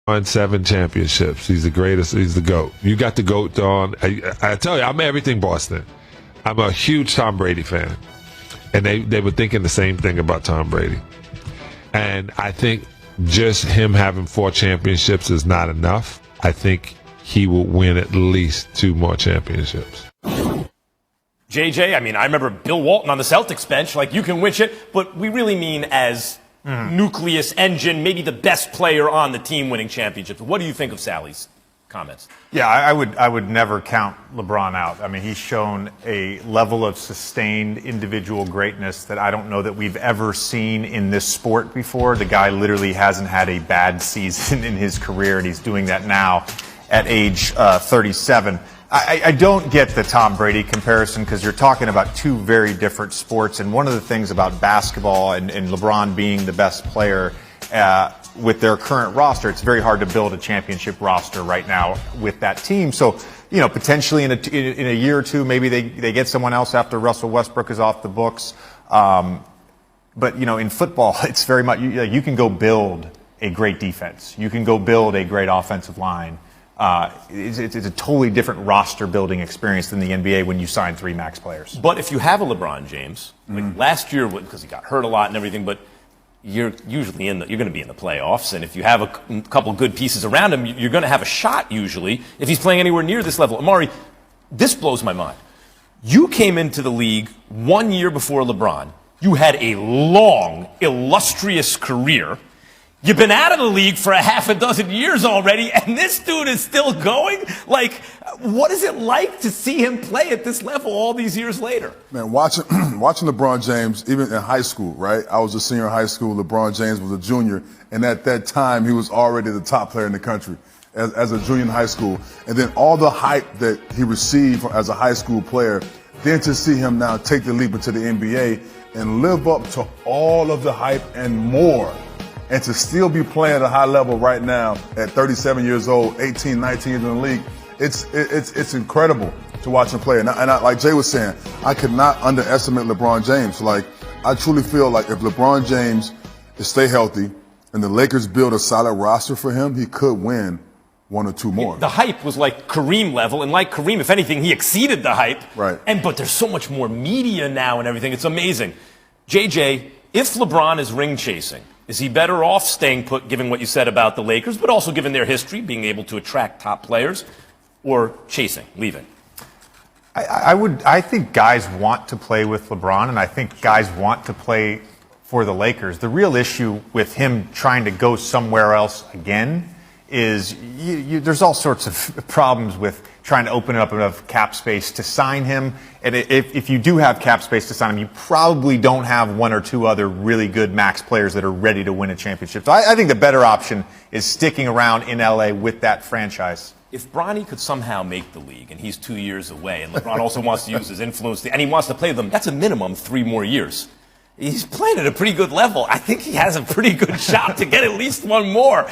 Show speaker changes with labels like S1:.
S1: Won 7 championships. He's the greatest. He's the GOAT. You got the GOAT on. I tell you, I'm everything Boston. I'm a huge Tom Brady fan. And they were thinking the same thing about Tom Brady. And I think just him having 4 championships is not enough. I think he will win at least 2 more championships.
S2: JJ, I mean, I remember Bill Walton on the Celtics bench. Like, you can win it, but we really mean as nucleus engine, maybe the best player on the team winning championships. What do you think of Sally's comments?
S3: Yeah, I would never count LeBron out. I mean, he's shown a level of sustained individual greatness that I don't know that we've ever seen in this sport before. The guy literally hasn't had a bad season in his career, and he's doing that now at age 37. I don't get the Tom Brady comparison because you're talking about 2 very different sports. And one of the things about basketball and LeBron being the best player with their current roster, it's very hard to build a championship roster right now with that team. So, you know, potentially in a year or 2, maybe they get someone else after Russell Westbrook is off the books. But, you know, in football, it's very much, you can go build a great defense. You can go build a great offensive line. It's a totally different roster building experience than the NBA when you sign 3 max players.
S2: But if you have a LeBron James, like last year, because he got hurt a lot and everything, but you're usually you're going to be in the playoffs, and if you have a couple good pieces around him, you're going to have a shot usually if he's playing anywhere near this level. Amari, this blows my mind. You came into the league 1 year before LeBron. You had a long, illustrious career. You've been out of the league for a half a dozen years already, and this dude is still going? Like, what is it like to see him play at this level all these years later?
S4: Man, watching LeBron James, even in high school, right? I was a senior in high school. LeBron James was a junior, and at that time, he was already the top player in the country as a junior in high school. And then all the hype that he received as a high school player, then to see him now take the leap into the NBA and live up to all of the hype and more. And to still be playing at a high level right now at 37 years old, 18, 19 years in the league, it's incredible to watch him play. And I, like Jay was saying, I could not underestimate LeBron James. Like, I truly feel like if LeBron James stay healthy and the Lakers build a solid roster for him, he could win 1 or 2 more.
S2: The hype was like Kareem level, and like Kareem, if anything, he exceeded the hype.
S4: Right.
S2: But there's so much more media now and everything. It's amazing. JJ, if LeBron is ring chasing, is he better off staying put, given what you said about the Lakers, but also given their history, being able to attract top players, or chasing, leaving?
S3: I think guys want to play with LeBron, and I think guys want to play for the Lakers. The real issue with him trying to go somewhere else again is there's all sorts of problems with trying to open up enough cap space to sign him. And if you do have cap space to sign him, you probably don't have 1 or 2 other really good max players that are ready to win a championship. So I think the better option is sticking around in LA with that franchise.
S2: If Bronny could somehow make the league, and he's 2 years away, and LeBron also wants to use his influence, and he wants to play with them, that's a minimum 3 more years. He's playing at a pretty good level. I think he has a pretty good shot to get at least 1 more.